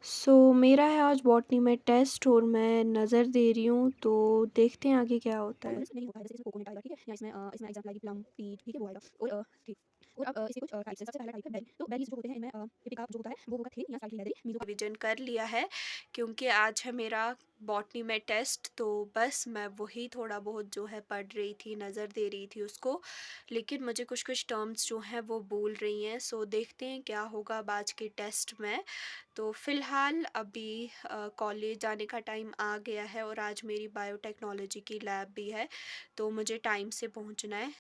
मेरा है आज बॉटनी में टेस्ट और मैं नज़र दे रही हूँ, तो देखते हैं आगे क्या होता है। नहीं होता है, जैसे इसमें कोकोनट आएगा, ठीक है, या इसमें एग्जाम्पल आएगी प्लम, पीच, ठीक है, वो आएगा। और ठीक, और अब इसके कुछ टाइप्स हैं। सबसे पहला टाइप है बेरी। तो बेरीज जो होते हैं इनमें टिपिका जो होता है वो होगा थिन या स्लाइटली लेदरी। मीजो रिविजन कर लिया है क्योंकि आज है मेरा बॉटनी में टेस्ट, तो बस मैं वही थोड़ा बहुत जो है पढ़ रही थी, नज़र दे रही थी उसको, लेकिन मुझे कुछ कुछ टर्म्स जो हैं वो भूल रही हैं। देखते हैं क्या होगा अब आज के टेस्ट में। तो फ़िलहाल अभी कॉलेज जाने का टाइम आ गया है और आज मेरी बायोटेक्नोलॉजी की लैब भी है, तो मुझे टाइम से पहुंचना है।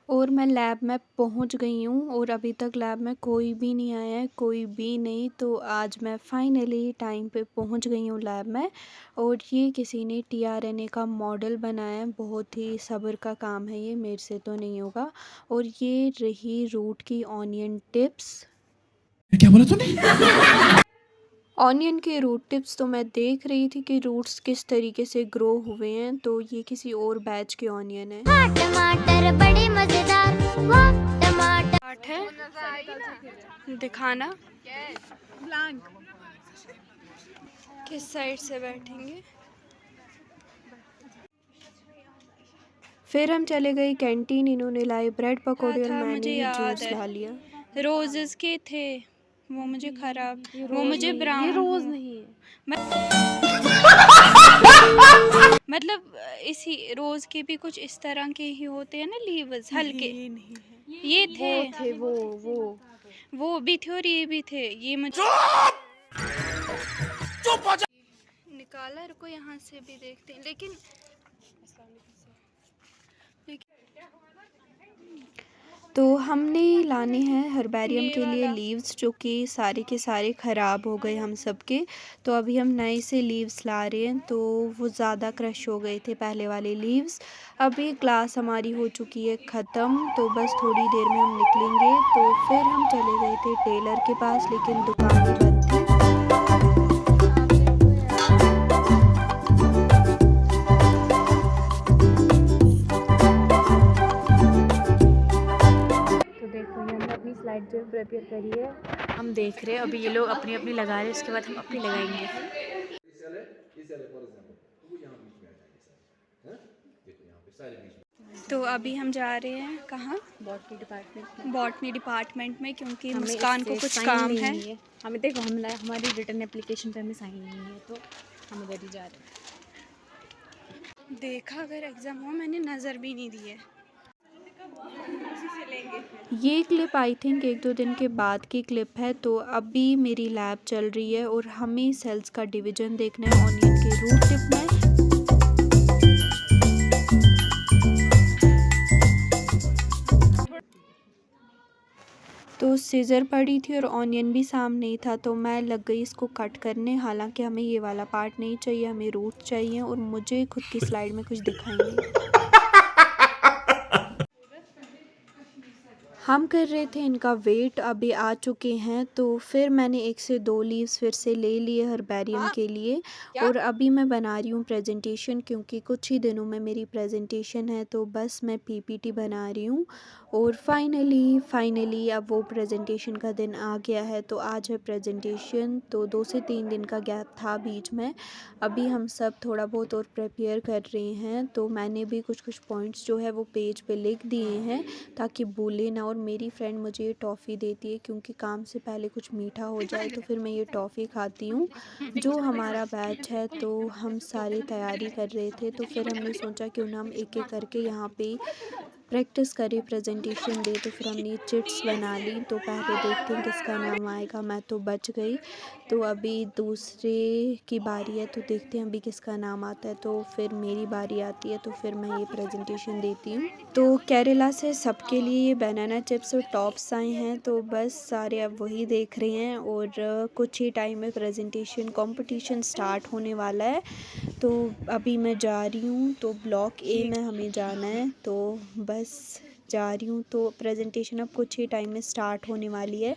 और मैं लैब में पहुंच गई हूँ और अभी तक लैब में कोई भी नहीं आया है, कोई भी नहीं। तो आज मैं फाइनली टाइम पे पहुंच गई हूँ लैब में। और ये किसी ने टीआरएनए का मॉडल बनाया है, बहुत ही सब्र का काम है, ये मेरे से तो नहीं होगा। और ये रही रूट की ऑनियन टिप्स। क्या बोला तूने? ऑनियन के रूट टिप्स तो मैं देख रही थी कि रूट्स किस तरीके से ग्रो हुए हैं, तो ये किसी और बैच के ऑनियन है। टमाटर बड़े मजेदार, वाह टमाटर। पार्ट है दिखाना किस साइड से बैठेंगे। फिर हम चले गए कैंटीन, इन्होंने लाए ब्रेड पकौड़े और मैंने जूस ला लिया। रोजेस के थे वो मुझे खराब, वो मुझे ब्राउन, ये रोज नहीं है मतलब इसी रोज के भी कुछ इस तरह के ही होते हैं ना, लीव्स हल्के। ये थे वो भी थे और ये भी थे। ये मुझे निकाला, रुको यहाँ से भी देखते हैं। लेकिन तो हमने लाने हैं हर्बेरियम के लिए लीव्स, जो कि सारे के सारे ख़राब हो गए हम सब के। तो अभी हम नए से लीव्स ला रहे हैं, तो वो ज़्यादा क्रश हो गए थे पहले वाले लीव्स। अभी क्लास हमारी हो चुकी है ख़त्म, तो बस थोड़ी देर में हम निकलेंगे। तो फिर हम चले गए थे टेलर के पास, लेकिन दुकान ही बंद थी। अपनी स्लाइड जो प्रिपेयर करी है, हम देख रहे हैं। अभी ये लोग अपनी अपनी लगा रहे हैं, उसके बाद हम अपनी लगाएंगे। तो अभी हम जा रहे हैं कहाँ? बॉटनी डिपार्टमेंट में, क्योंकि मुस्कान को कुछ काम है। हमें देखो, हमारी रिटर्न एप्लीकेशन पे हमें साइन नहीं है, तो हम उधर ही जा रहे हैं। देखा, अगर एग्ज़ाम हुआ, मैंने नज़र भी नहीं दी है। ये क्लिप आई थिंक 1-2 दिन के बाद की क्लिप है। तो अभी मेरी लैब चल रही है और हमें सेल्स का डिवीज़न देखना है ऑनियन के रूट टिप में। तो सीज़र पड़ी थी और ऑनियन भी सामने ही था, तो मैं लग गई इसको कट करने। हालांकि हमें ये वाला पार्ट नहीं चाहिए, हमें रूट चाहिए, और मुझे खुद की स्लाइड में कुछ दिखाएंगे। हम कर रहे थे इनका वेट, अभी आ चुके हैं। तो फिर मैंने 1 से 2 लीव्स फिर से ले लिए हर्बेरियम के लिए। और अभी मैं बना रही हूँ प्रेजेंटेशन, क्योंकि कुछ ही दिनों में मेरी प्रेजेंटेशन है, तो बस मैं पीपीटी बना रही हूँ। और फाइनली अब वो प्रेजेंटेशन का दिन आ गया है। तो आज है प्रेजेंटेशन, तो 2 से 3 दिन का गैप था बीच में। अभी हम सब थोड़ा बहुत और प्रिपेयर कर रहे हैं। तो मैंने भी कुछ कुछ पॉइंट्स जो है वो पेज पे लिख दिए हैं, ताकि भूले ना। और मेरी फ्रेंड मुझे ये टॉफ़ी देती है, क्योंकि काम से पहले कुछ मीठा हो जाए, तो फिर मैं ये टॉफ़ी खाती हूँ। जो हमारा बैच है, तो हम सारी तैयारी कर रहे थे, तो फिर हमने सोचा क्यों ना हम एक एक करके यहाँ पे प्रैक्टिस करें, प्रेजेंटेशन दे। तो फिर हमने चिट्स बना ली। तो पहले देखते हैं किसका नाम आएगा। मैं तो बच गई। तो अभी दूसरे की बारी है, तो देखते हैं अभी किसका नाम आता है। तो फिर मेरी बारी आती है, तो फिर मैं ये प्रेजेंटेशन देती हूँ। तो केरला से सबके लिए ये बनाना चिप्स और टॉप्स आए हैं, तो बस सारे अब वही देख रहे हैं। और कुछ ही टाइम में प्रेजेंटेशन कंपटीशन स्टार्ट होने वाला है। तो अभी मैं जा रही हूँ, तो ब्लॉक ए में हमें जाना है, तो बस जा रही हूँ। तो प्रेजेंटेशन अब कुछ ही टाइम में स्टार्ट होने वाली है।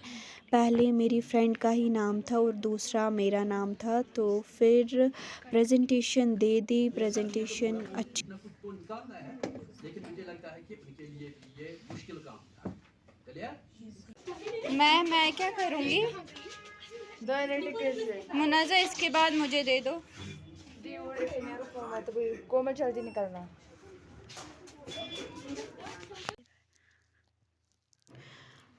पहले मेरी फ्रेंड का ही नाम था और दूसरा मेरा नाम था। तो फिर प्रेजेंटेशन दे दी, प्रेजेंटेशन अच्छी। लेकिन मुझे लगता है कि उनके लिए भी ये मुश्किल काम था। चलिए, मैं क्या करूँगी? मुनाजा इसके बाद मुझे दे दो। कोमल जल्दी निकलना।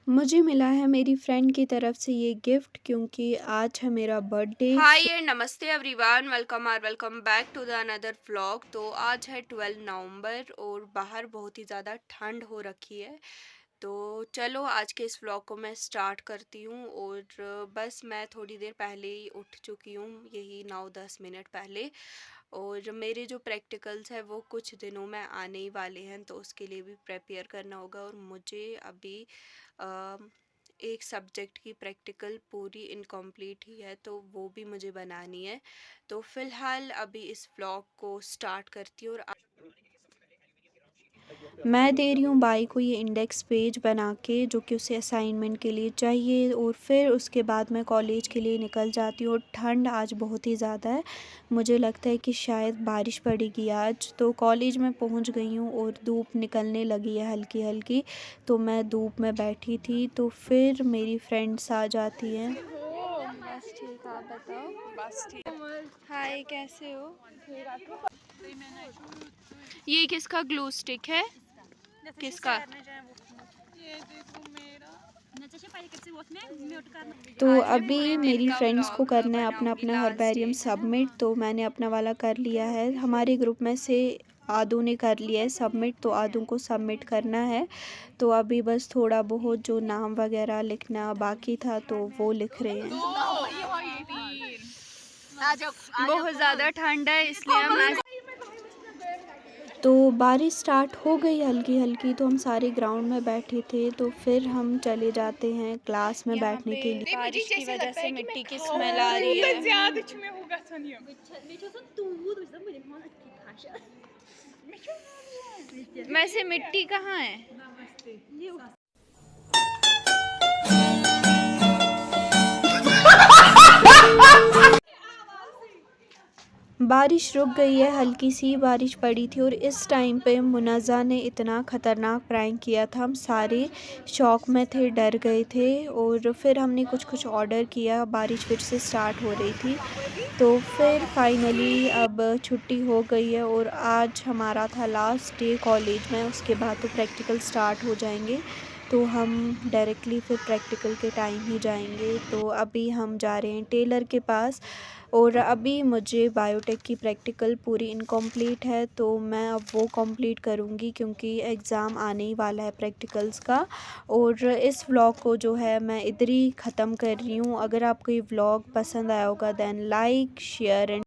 मुझे मिला है मेरी फ्रेंड की तरफ से ये गिफ्ट क्योंकि आज है मेरा बर्थडे। हाय एंड नमस्ते everyone, welcome back to the another vlog. तो आज है 12 नवंबर और बाहर बहुत ही ज़्यादा ठंड हो रखी है। तो चलो आज के इस व्लॉग को मैं स्टार्ट करती हूँ। और बस मैं थोड़ी देर पहले ही उठ चुकी हूँ, यही 9-10 मिनट पहले। और मेरे जो प्रैक्टिकल्स है वो कुछ दिनों में आने ही वाले हैं, तो उसके लिए भी प्रिपेयर करना होगा। और मुझे अभी एक सब्जेक्ट की प्रैक्टिकल पूरी इनकम्प्लीट ही है, तो वो भी मुझे बनानी है। तो फ़िलहाल अभी इस व्लॉग को स्टार्ट करती हूँ। और मैं दे रही हूँ बाई को ये इंडेक्स पेज बना के जो कि उसे असाइनमेंट के लिए चाहिए। और फिर उसके बाद मैं कॉलेज के लिए निकल जाती हूँ। और ठंड आज बहुत ही ज़्यादा है, मुझे लगता है कि शायद बारिश पड़ेगी आज। तो कॉलेज में पहुँच गई हूँ और धूप निकलने लगी है हल्की हल्की। तो मैं धूप में बैठी थी, तो फिर मेरी फ्रेंड्स आ जाती हैं। बस ठीक, आप बताओ। बस ठीक। हाय, कैसे हो? ये किसका ग्लू स्टिक है? किसका? तो अभी मेरी फ्रेंड्स को करना है अपना अपना हर्बेरियम सबमिट। तो मैंने अपना वाला कर लिया है। हमारे ग्रुप में से आदू ने कर लिया है सबमिट, तो आदू को सबमिट करना है। तो अभी बस थोड़ा बहुत जो नाम वगैरह लिखना बाकी था तो वो लिख रहे हैं। बहुत ज़्यादा ठंड है, इसलिए हम तो बारिश स्टार्ट हो गई हल्की हल्की, तो हम सारे ग्राउंड में बैठे थे। तो फिर हम चले जाते हैं क्लास में बैठने के लिए। बारिश की वजह से मिट्टी की स्मेल आ रही है। वैसे मिट्टी कहाँ है? बारिश रुक गई है, हल्की सी बारिश पड़ी थी। और इस टाइम पे मुनाज़ा ने इतना ख़तरनाक प्रैंक किया था, हम सारे शॉक में थे, डर गए थे। और फिर हमने कुछ ऑर्डर किया, बारिश फिर से स्टार्ट हो रही थी। तो फिर फाइनली अब छुट्टी हो गई है और आज हमारा था लास्ट डे कॉलेज में। उसके बाद तो प्रैक्टिकल स्टार्ट हो जाएंगे, तो हम डायरेक्टली फिर प्रैक्टिकल के टाइम ही जाएंगे। तो अभी हम जा रहे हैं टेलर के पास। और अभी मुझे बायोटेक की प्रैक्टिकल पूरी इनकम्प्लीट है, तो मैं अब वो कंप्लीट करूँगी क्योंकि एग्ज़ाम आने ही वाला है प्रैक्टिकल्स का। और इस व्लॉग को जो है मैं इधर ही ख़त्म कर रही हूँ। अगर आपको ये व्लॉग पसंद आया होगा दैन लाइक शेयर एंड